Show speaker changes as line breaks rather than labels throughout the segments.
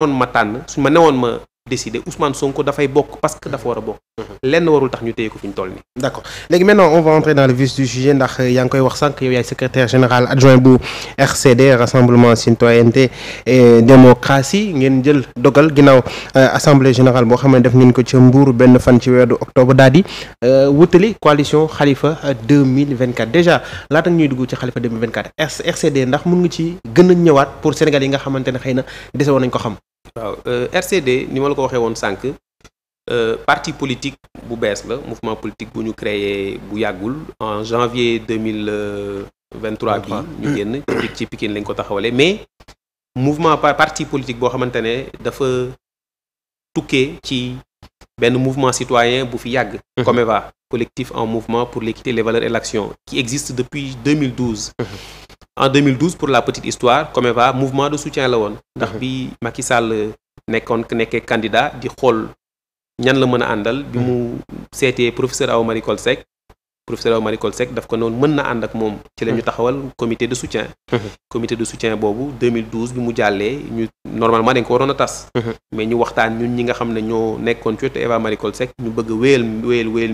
newoon ma tànn su ma newoon ma décider Ousmane Sonko dafay bokk parce que dafa war a bokk. lenn warul tax ñu téye ko fi ñu toll nii.
d'accord léegi maintenant on va entrer dans le vif du sujet ndax yaa ngi koy wax sànq yow yaay secrétaire général adjoint bu RCD Rassemblement Citoyenneté et Démocratie ngeen jël dogal ginnaaw assemblée générale boo xam ne def ngeen ko ca Mbour benn fan ci weeru octobre daal di wutali coalition Khalifa 2024 déjà laata ñuy dugg ci Khalifa 2024 RCD ndax mun nga ci gën a ñëwaat pour Sénégal yi nga xamante ne xëy na dese woon nañ ko xam.
waaw RCD ni ma la ko waxee woon sànq parti politique bu bees la mouvement politique bu ñu créé bu yàggul en janvier 2023 bi ñu génn ci Pikine lañ ko taxawalee mais mouvement parti politique boo xamante ne dafa tukkee ci benn mouvement citoyen bu fi yàgg Comeva collectif en mouvement pour l'équité les valeurs et l'action qui existe depuis 2012 en 2012 pour la petite histoire Comeva mouvement de soutien la woon ndax bi Macky Sall nekkee candidat di xool ñan la mën a àndal bi mu seetee professeur Awa Marie Coll Seck daf ko noonu mën na ànd ak moom ci la ñu taxawal comité de soutien boobu 2012 bi mu jàllee ñu normalement dañ ko waroon a tas mais ñu waxtaan ñun ñi nga xam ne ñoo nekkoon ci wetu Awa Marie Coll Seck ñu bëgg wéyal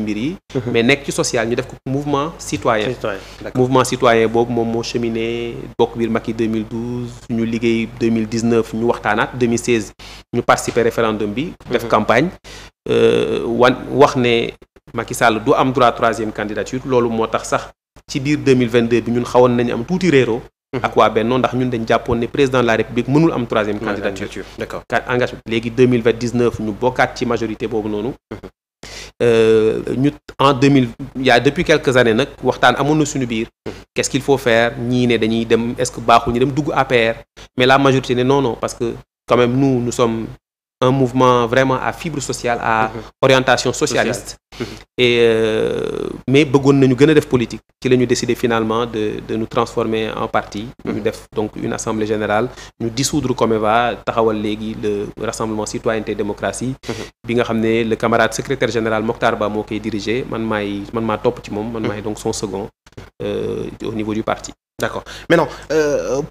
mbir yi mais nekk ci social ñu def ko mouvement citoyen boobu moom moo cheminé bokk biir Macky 2012 ñu liggéey 2019 ñu waxtaanaat 2016 ñu participer référendum bi def campagne wax ne Macky Sall du am droit troisième candidature loolu moo tax sax ci biir 2022 bi ñun xawoon nañu am tuuti réeroo ak waa Benno ndax ñun dañ jàppoon ne président de la République mënul am troisième candidature d'accord engagement léegi 2019 ñu bokkaat ci majorité boobu noonu ñu depuis quelques années nag waxtaan amoon na suñu biir qu'est-ce qu'il faut faire ñii ne dañuy dem est-ce que baaxul ñu dem dugg APR mais la majorité ne non parce que quand même nous sommes un mouvement vraiment à fibre sociale à orientation socialiste et mais bëggoon nañu gën a def politique ci la ñu décidé finalement de nous transformer en parti ñu def donc une assemblée générale ñu dissoudre Comeva taxawal léegi le Rassemblement Citoyenneté et Démocratie bi nga xam ne le camarade secrétaire général Mokhtar Ba moo koy dirigé man maa topp ci moom man maay donc son second au niveau du parti.
D'accord maintenant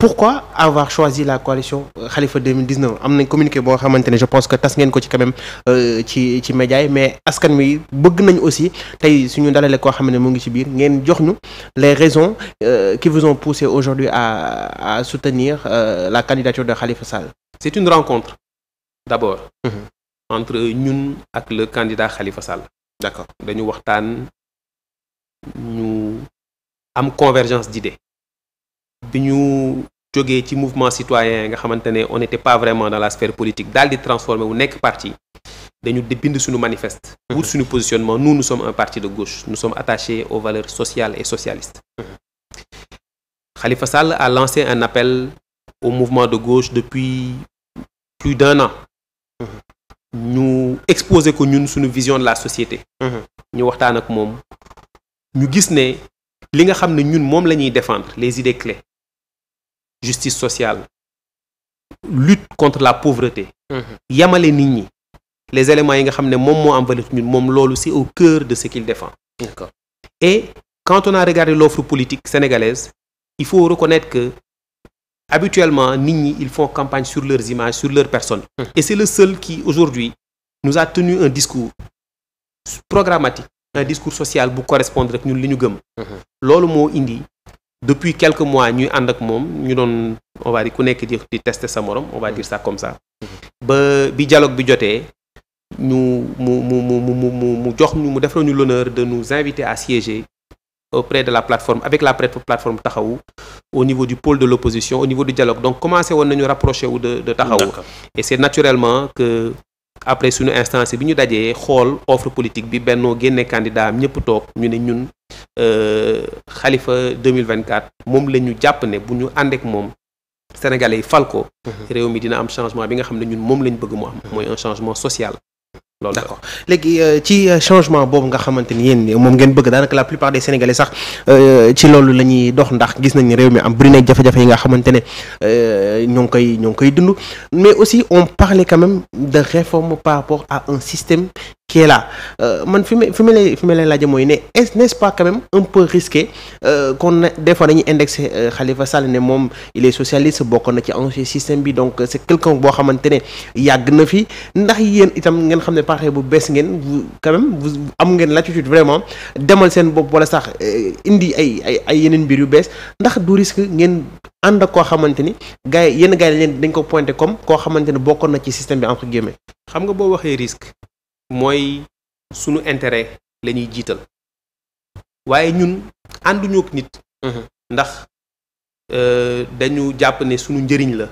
pourquoi avoir choisi la coalition Khalifa 2019 am nañ communiqué boo xamante ne je pense que tas ngeen ko ci quand même ci média yi mais askan wi bëgg nañ aussi tey suñu dalalee koo xam ne mu ngi ci biir ngeen jox ñu les raisons qui vous ont poussé aujourd'hui à soutenir la candidature de Khalifa Sall.
C'est une rencontre d'abord entre ñun ak le candidat Khalifa Sall. D'accord dañu waxtaan ñu am convergence d'idées. bi ñu jógee ci mouvement citoyen nga xamante ne on n'était pas vraiment dans la sphère politique daal di transformer wu nekk parti dañu bind suñu manifeste wut suñu positionnement nous sommes un parti de gauche nous sommes attachés aux valeurs sociales et socialistes Khalifa Sall a lancé un appel au mouvement de gauche depuis plus d'1 an ñu exposer ko ñun suñu vision de la société ñu waxtaan ak moom ñu gis ne li nga xam ne ñun moom la ñuy défendre les idées clés justice sociale lutte contre la pauvreté yamale nit ñi les éléments yi nga xam ne moom moo am valeur ñun moom loolu c'est au cœur de ce qu'il défend. D'accord. Et quand on a regardé l'offre politique sénégalaise il faut reconnaître que habituellement nit ñi ils font campagne sur leurs images sur leurs personnes et c'est le seul qui aujourd'hui nous a tenu un discours programmatique un discours social bu correspondre ak ñun li ñu gëm loolu moo indi depuis quelques mois ñuy ànd ak moom ñu doon on va dire ku nekk di tester sa morom on va dire ça comme ça ba bi dialogue bi jotee ñu mu jox ñu mu defal ñu l'honneur de nous inviter à siéger auprès de la plateforme avec la plateforme Taxawu au niveau du pôle de l'opposition au niveau du dialogue donc commencé woon nañu rapproché wu de Taxawu et c'est naturellement que après suñu instance bi ñu dajee xool offre politique bi Benno génne candidat am ñëpp toog ñu ne ñun Khalifa 2024 moom la ñu jàpp ne bu ñu ànd ak moom Sénégalais yi fal ko réew mi dina am changement bi nga xam ne ñun moom lañ bëgg mu am mooy un changement social loolu d'accord
léegi ci changement boobu nga xamante ni yéen moom ngeen bëgg daanaka la plupart des Sénégalais sax ci loolu la ñuy dox ndax gis nañ ne réew mi am bëri na jafe-jafe yi nga xamante ne ñoo ngi koy dund mais aussi on parlait quand même de réforme par rapport à un système qui est là man fi ma lay laaj mooy ne n'est-ce pas quand même un peu risqué qu'on des fois dañuy indexé Khalifa Sall ne moom il est socialiste bokk na ci ancien système bi donc c'est quelqu'un boo xamante ne yàgg na fi ndax yéen itam ngeen xam ne parti bu bees ngeen vous quand même vous am ngeen l'attitude vraiment demal seen bopp wala sax indi ay yeneen mbir yu bees ndax du risque ngeen ànd ak koo xamante ni gars yi yenn gars yi dañ ko pointé comme koo xamante ne bokkoon na ci système bi entre guillemets.
xam nga boo waxee risque mooy sunu intérêt la ñuy jiital waaye ñun ànduñu ak nit. ndax dañu jàpp ne sunu njëriñ la.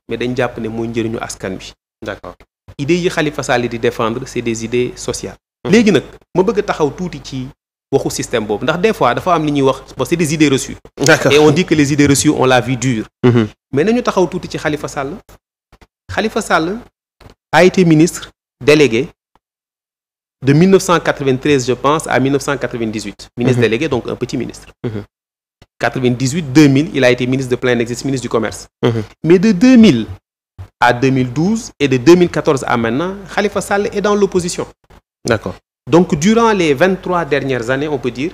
mais dañ jàpp ne mooy njëriñu askan bi.
d'accord
idées yi Khalifa Sall di défendre c'est des idées sociales. léegi nag ma bëgg a taxaw tuuti ci waxu système boobu ndax des fois dafa am li ñuy wax bon c'est des idées reçues.
D'accord.
Et on dit que les idées reçues ont la vie dure. mais nañu taxaw tuuti ci Khalifa Sall. Khalifa Sall a été ministre délégué de 1993 je pense à 1998. Ministre délégué, donc un petit ministre. 98-2000 il a été ministre de plein exercice, ministre du commerce. Mais de 2000 à 2012 et de 2014 à maintenant, Khalifa Sall est dans l'opposition.
D'accord.
Donc durant les 23 dernières années, on peut dire,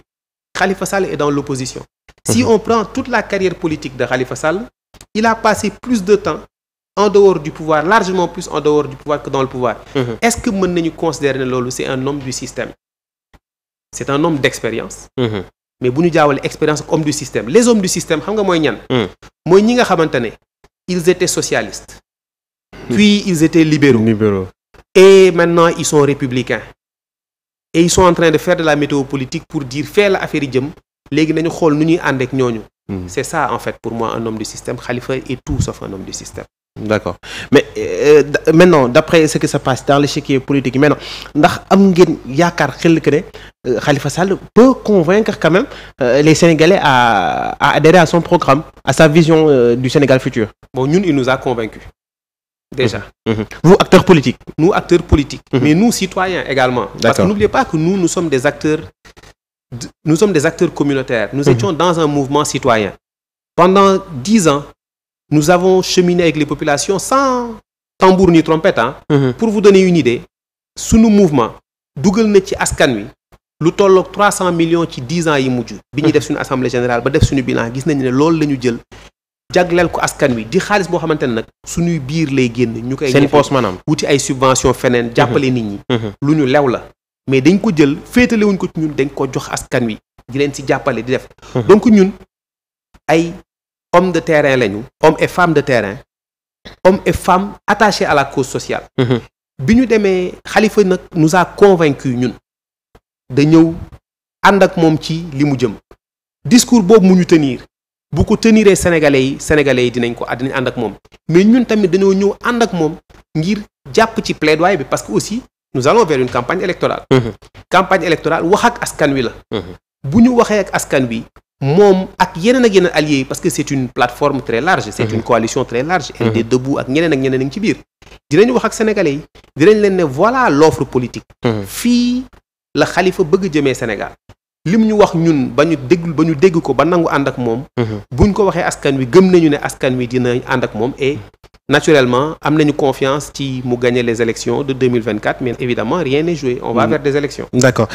Khalifa Sall est dans l'opposition. Si on prend toute la carrière politique de Khalifa Sall, il a passé plus de temps en dehors du pouvoir, largement plus en dehors du pouvoir que dans le pouvoir. Est-ce que mën nañu considérer ne loolu c'est un homme du système? C'est un homme d'expérience. Mais bu ñu jaawale expérience ak homme du système. Les hommes du système xam nga mooy ñan? Mooy ñi nga xamante ne ils étaient socialistes. Puis ils étaient libéraux. Et maintenant ils sont républicains. Et ils sont en train de faire de la météo politique pour dire fee la affaire yi jëm léegi nañu xool nu ñuy ànd ak ñooñu. C'est ça en fait pour moi un homme du système. Khalifa est tout sauf un homme du système.
D'accord. Mais maintenant d'après ce qui se passe dans l'échiquier politique maintenant ndax am ngeen yaakaar xel que ne Khalifa Sall peut convaincre quand même les Sénégalais à adhérer à son programme, à sa vision du Sénégal futur?
Bon, ñun il nous a convaincus. Déjà.
Vous, acteurs politiques?
Nous, acteurs politiques. Mais nous, citoyens également.
D'accord.
Parce que n'oubliez pas que nous sommes des acteurs communautaires. Nous étions dans un mouvement citoyen. Pendant 10 ans, nous avons cheminé avec les populations sans tambour ni trompette. Pour vous donner une idée, sunu mouvement dugal na ci askan wi lu tolloog 300 millions ci 10 ans yi mujj. bi ñuy def suñu assemblée générale ba def suñu bilan gis nañu ne loolu la ñu jël jagleel ko askan wi di xaalis boo xamante ne nag suñuy biir lay génn. ñu koy
seen poche maanaam
wuti ay subvention feneen jàppale nit ñi. lu ñu lew la mais dañ ko jël féetalewuñ ko ci ñun dañ ko jox askan wi di leen ci jàppale di def. donc ñun ay hommes de terrain lañu. hommes et femmes de terrain. hommes et femmes attachés à la cause sociale. bi ñu demee Khalifa nag nous a convaincu ñun da ñëw ànd ak moom ci li mu jëm. discours boobu mu ñu tenir bu ko teniree sénégalais yi dinañ ànd ak moom mais ñun tamit dañoo ñëw ànd ak moom ngir jàpp ci plaidoyer bi parce que aussi nous allons vers une campagne électorale. campagne électorale wax ak askan wi la. bu ñu waxee ak askan wi moom ak yeneen alliés yi parce que c'est une plateforme très large. c'est une coalition très large. LD Debout ak ñeneen a ngi ci biir. dinañ wax ak sénégalais yi dinañ leen ne voilà l'offre politique. fii la Khalifa bëgg jëmee Sénégal. lim ñu wax ñun ba ñu dégg ko ba nangu ànd ak moom. buñ ko waxee askan wi gëm nañu ne askan wi dina ànd ak moom et naturellement am nañu confiance ci mu gagner les élections de 2024 mais évidemment rien n'est joué on va vers des élections. d'accord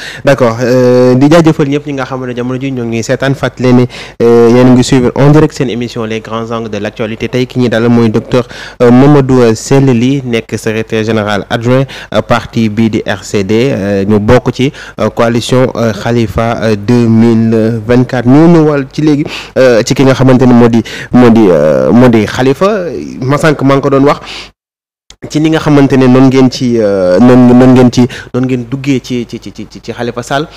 di jaajëfal ñëpp ñi nga xam ne jamono ji ñoo ngi seetaan fàttali ne yéen ngi suivre en direct seen émission les grands angles de l'actualité tey ki ñuy dalal mooy docteur Mamadou Sell Ly nekk secrétaire général adjoint parti bii di RCD ñu bokk ci coalition Khalifa 2024 ñu ñëwal ci léegi ci ki nga xamante ne moo di Khalifa Masank maa ngi ko doon wax ci ni nga xamante ne noonu ngeen duggee ci Khalifa Sall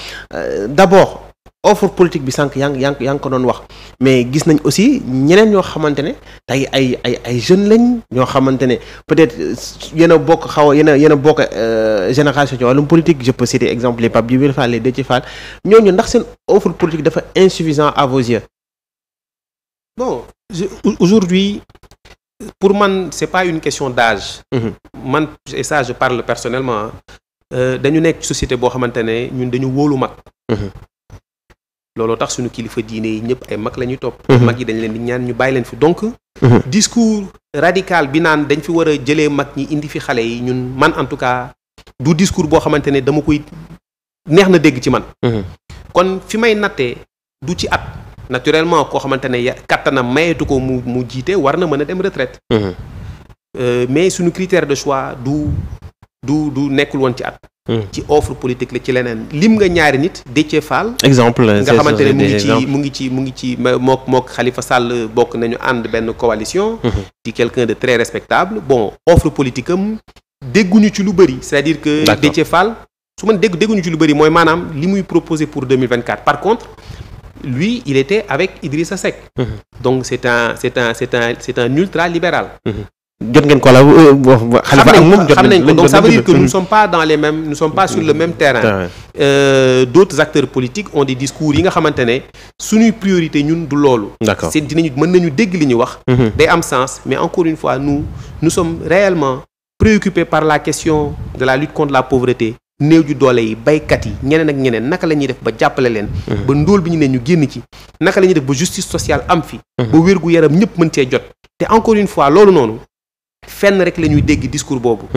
d'abord offre politique bi sànq yaa ngi ko doon wax mais gis nañ aussi ñeneen ñoo xamante ne tey ay jeunes lañ ñoo xamante ne peut-être yéen a bokk génération ci wàllum politique je peux citer exemple les Pape Djibril Fall les Déthié Fall ñooñu ndax seen offre politique dafa insuffisant à vos yeux?
Bon, aujourd'hui pour man c'est pas une question d'âge. Man et ça je parle personnellement dañu nekk ci société boo xamante ne ñun dañu wóolu mag. looloo tax suñu kilifa diine yi ñëpp ay mag la ñuy topp. mag yi dañ leen di ñaan ñu bàyyi leen fi donc. discours radical bi naan dañ fi war a jëlee mag ñi indi fi xale yi ñun man en tout cas du discours boo xamante ne dama koy neex na dégg ci man. kon fi may nattee du ci at naturellement koo xamante ne kattanam mayeetu ko mu jiite war na mën a dem retraite. Mais suñu critère de choix du nekkul woon ci at. ci offre politique la ci leneen lim nga ñaari nit Déthié Fall.
exemple
nga xamante ne mu ngi ci mook Khalifa Sall bokk nañu ànd benn coalition. ci quelqu'un de très respectable bon offre politique am dégguñu ci lu bëri c'est-à-dire que. Déthié Fall su ma dégguñu ci lu bëri mooy maanaam li muy proposé pour 2024 par contre lui il était avec Idrissa Seck. donc c'est un ultra libéral.
jot ngeen ko la Khalifa ak moom
xam nañ ko donc ça veut dire que nous ne sommes pas sur le même terrain. D'autres acteurs politiques ont des discours yi nga xamante ne suñuy priorité ñun du loolu.
d'accord
c'est mën nañu dégg li ñu wax. day am sens mais encore une fois nous sommes réellement préoccupés par la question de la lutte contre la pauvreté. néew ju doole yi baykat yi ñeneen ak ñeneen naka la ñuy def ba jàppale leen. ba ndóol bi ñu ne ñu génn ci. naka la ñuy def ba justice sociale am fi. ba wér gu yaram ñëpp mën cee jot. te encore une fois loolu noonu. fenn rek la ñuy dégg discours boobu